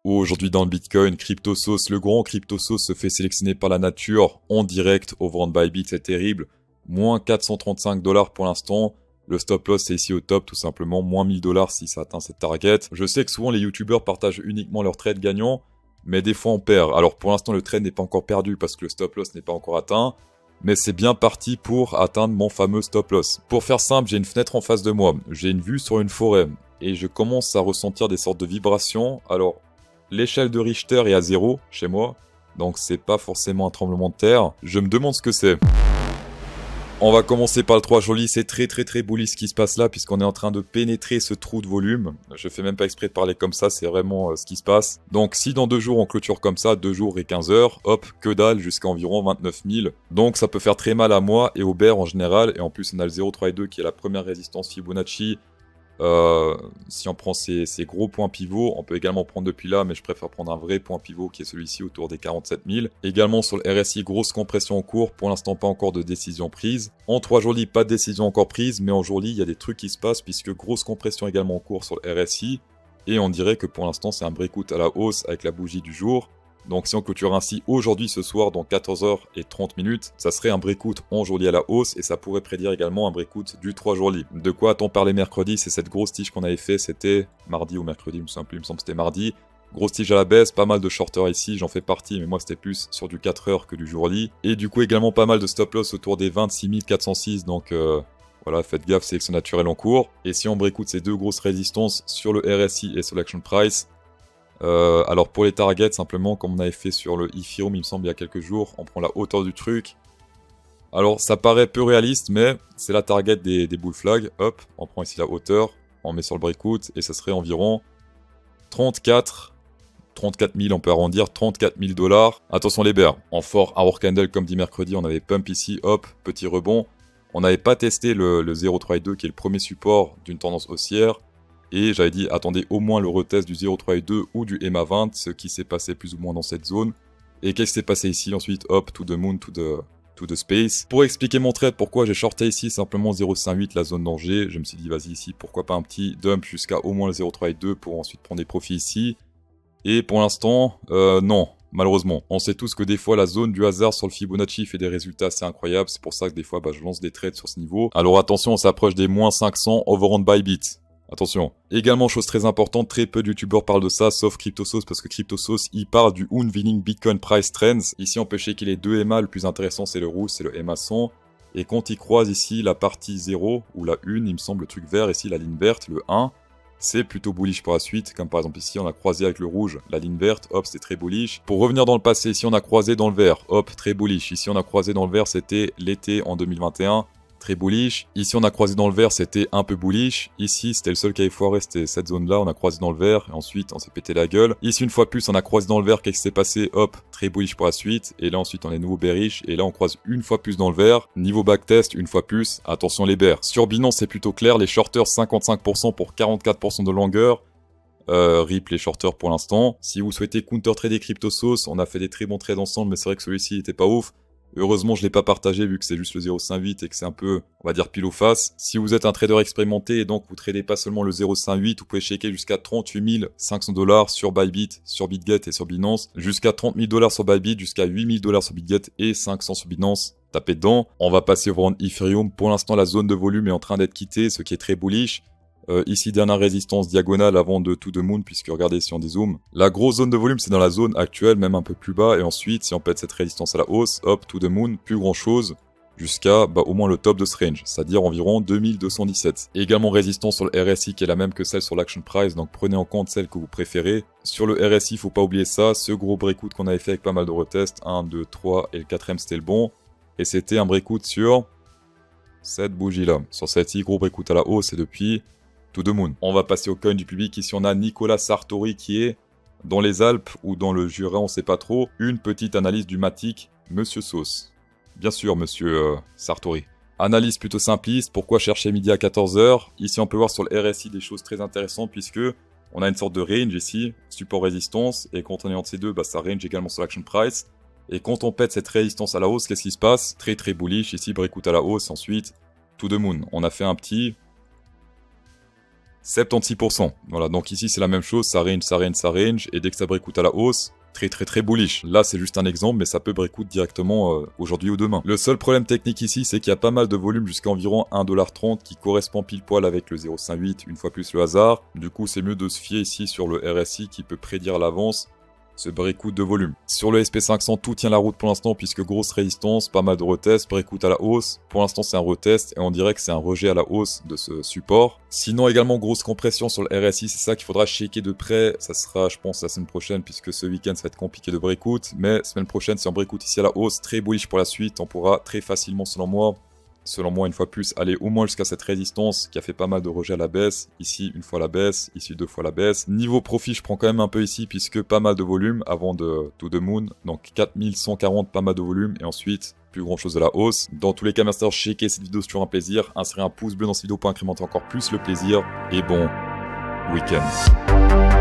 Aujourd'hui dans le Bitcoin, CryptoSauce, le grand CryptoSauce se fait sélectionner par la nature en direct au vent de Bybit, c'est terrible. Moins 435 $ pour l'instant. Le stop loss c'est ici au top tout simplement, moins 1000 $ si ça atteint cette target. Je sais que souvent les youtubeurs partagent uniquement leurs trades gagnants, mais des fois on perd. Alors pour l'instant le trade n'est pas encore perdu parce que le stop loss n'est pas encore atteint, mais c'est bien parti pour atteindre mon fameux stop loss. Pour faire simple, j'ai une fenêtre en face de moi, j'ai une vue sur une forêt, et je commence à ressentir des sortes de vibrations. Alors, l'échelle de Richter est à 0 chez moi, donc c'est pas forcément un tremblement de terre. Je me demande ce que c'est. On va commencer par le 3 joli, c'est très bullish ce qui se passe là puisqu'on est en train de pénétrer ce trou de volume. Je fais même pas exprès de parler comme ça, c'est vraiment ce qui se passe. Donc si dans 2 jours on clôture comme ça, 2 jours et 15 heures, hop, que dalle jusqu'à environ 29 000. Donc ça peut faire très mal à moi et aux bears en général. Et en plus on a le 0,3 qui est la première résistance Fibonacci. Si on prend ces gros points pivots, on peut également prendre depuis là, mais je préfère prendre un vrai point pivot qui est celui-ci autour des 47 000. Également sur le RSI, grosse compression en cours, pour l'instant pas encore de décision prise. En 3 journées, pas de décision encore prise, mais en journée, il y a des trucs qui se passent puisque grosse compression également en cours sur le RSI. Et on dirait que pour l'instant c'est un breakout à la hausse avec la bougie du jour. Donc si on clôture ainsi aujourd'hui, ce soir, dans 14h30, ça serait un breakout en journée à la hausse et ça pourrait prédire également un breakout du 3 jours libre. De quoi a-t-on parlé mercredi? C'est cette grosse tige qu'on avait fait, c'était mardi ou mercredi, il me semble que c'était mardi. Grosse tige à la baisse, pas mal de shorters ici, j'en fais partie, mais moi c'était plus sur du 4 heures que du jour-lit. Et du coup également pas mal de stop-loss autour des 26 406, donc voilà, faites gaffe, sélection naturelle en cours. Et si on breakout ces deux grosses résistances sur le RSI et sur l'action price, alors pour les targets, simplement comme on avait fait sur le Ethereum, il me semble il y a quelques jours, on prend la hauteur du truc. Alors ça paraît peu réaliste, mais c'est la target des bull flags. Hop, on prend ici la hauteur, on met sur le breakout et ça serait environ 34 000, on peut arrondir, 34 000 $. Attention les bears, en fort hour candle comme dit mercredi, on avait pump ici, hop, petit rebond. On n'avait pas testé le 0,32 qui est le premier support d'une tendance haussière. Et j'avais dit, attendez au moins le retest du 0,32 ou du EMA20, ce qui s'est passé plus ou moins dans cette zone. Et qu'est-ce qui s'est passé ici ensuite? Hop, to the moon, to the space. Pour expliquer mon trade, pourquoi j'ai shorté ici simplement 0,58, la zone danger, je me suis dit, vas-y ici, pourquoi pas un petit dump jusqu'à au moins le 0,32 pour ensuite prendre des profits ici. Et pour l'instant, non, malheureusement. On sait tous que des fois, la zone du hasard sur le Fibonacci fait des résultats assez incroyables. C'est pour ça que des fois, je lance des trades sur ce niveau. Alors attention, on s'approche des moins 500 overhand Bybit. Attention. Également, chose très importante, très peu de youtubeurs parlent de ça, sauf CryptoSauce, parce que CryptoSauce, il parle du Unwilling Bitcoin Price Trends. Ici, on peut checker les deux EMA, le plus intéressant, c'est le rouge, c'est le EMA 100. Et quand il croise ici la partie 0, ou la 1, il me semble, le truc vert, ici, la ligne verte, le 1, c'est plutôt bullish pour la suite, comme par exemple ici, on a croisé avec le rouge, la ligne verte, hop, c'est très bullish. Pour revenir dans le passé, ici, on a croisé dans le vert, hop, très bullish. Ici, on a croisé dans le vert, c'était l'été en 2021. Très bullish. Ici, on a croisé dans le vert, c'était un peu bullish. Ici, c'était le seul qui avait foiré, c'était cette zone-là. On a croisé dans le vert, et ensuite, on s'est pété la gueule. Ici, une fois plus, on a croisé dans le vert. Qu'est-ce qui s'est passé? Hop, très bullish pour la suite. Et là, ensuite, on est nouveau bearish. Et là, on croise une fois plus dans le vert. Niveau backtest, une fois plus. Attention les bears. Sur Binance, c'est plutôt clair. Les shorters, 55% pour 44% de longueur. RIP les shorters pour l'instant. Si vous souhaitez counter-trader CryptoSauce, on a fait des très bons trades ensemble, mais c'est vrai que celui-ci était pas ouf. Heureusement, je l'ai pas partagé vu que c'est juste le 0,58 et que c'est un peu, on va dire, pile ou face. Si vous êtes un trader expérimenté et donc vous tradez pas seulement le 0,58, vous pouvez checker jusqu'à 38 500 $ sur Bybit, sur BitGet et sur Binance. Jusqu'à 30 000 $ sur Bybit, jusqu'à 8 000 $ sur BitGet et 500 sur Binance. Tapez dedans. On va passer au vendre Ethereum. Pour l'instant, la zone de volume est en train d'être quittée, ce qui est très bullish. Ici, dernière résistance diagonale avant de to the moon, puisque regardez si on dézoome. La grosse zone de volume, c'est dans la zone actuelle, même un peu plus bas. Et ensuite, si on pète cette résistance à la hausse, hop, to the moon, plus grand chose, jusqu'à au moins le top de ce range, c'est-à-dire environ 2217. Et également résistance sur le RSI qui est la même que celle sur l'action price, donc prenez en compte celle que vous préférez. Sur le RSI, faut pas oublier ça, ce gros breakout qu'on avait fait avec pas mal de retests, 1, 2, 3, et le 4ème c'était le bon. Et c'était un breakout sur cette bougie-là. Sur celle-ci, gros breakout à la hausse, et depuis... to the moon. On va passer au coin du public. Ici, on a Nicolas Sartori qui est dans les Alpes ou dans le Jura, on sait pas trop. Une petite analyse du Matic, Monsieur Sauce. Bien sûr, Monsieur Sartori. Analyse plutôt simpliste. Pourquoi chercher midi à 14h? Ici, on peut voir sur le RSI des choses très intéressantes puisque on a une sorte de range ici, support-résistance. Et quand on est entre ces deux, ça range également sur l'action price. Et quand on pète cette résistance à la hausse, qu'est-ce qui se passe? Très très bullish. Ici, breakout à la hausse. Ensuite, to the moon. On a fait un petit... 76%. Voilà, donc ici c'est la même chose, ça range, et dès que ça breakout à la hausse, très bullish. Là c'est juste un exemple, mais ça peut breakout directement aujourd'hui ou demain. Le seul problème technique ici, c'est qu'il y a pas mal de volume jusqu'à environ 1,30$ qui correspond pile poil avec le 0,58, une fois plus le hasard. Du coup c'est mieux de se fier ici sur le RSI qui peut prédire à l'avance ce breakout de volume. Sur le SP500, tout tient la route pour l'instant puisque grosse résistance, pas mal de retests, breakout à la hausse. Pour l'instant, c'est un retest et on dirait que c'est un rejet à la hausse de ce support. Sinon, également grosse compression sur le RSI, c'est ça qu'il faudra checker de près. Ça sera, je pense, la semaine prochaine puisque ce week-end, ça va être compliqué de breakout. Mais semaine prochaine, si on breakout ici à la hausse, très bullish pour la suite, on pourra très facilement, selon moi, une fois plus, aller au moins jusqu'à cette résistance qui a fait pas mal de rejets à la baisse. Ici, une fois la baisse, ici 2 fois la baisse. Niveau profit, je prends quand même un peu ici puisque pas mal de volume avant de To The Moon. Donc 4140, pas mal de volume et ensuite plus grand chose de la hausse. Dans tous les cas, Master, checker cette vidéo, c'est toujours un plaisir. Insérez un pouce bleu dans cette vidéo pour incrémenter encore plus le plaisir. Et bon week-end.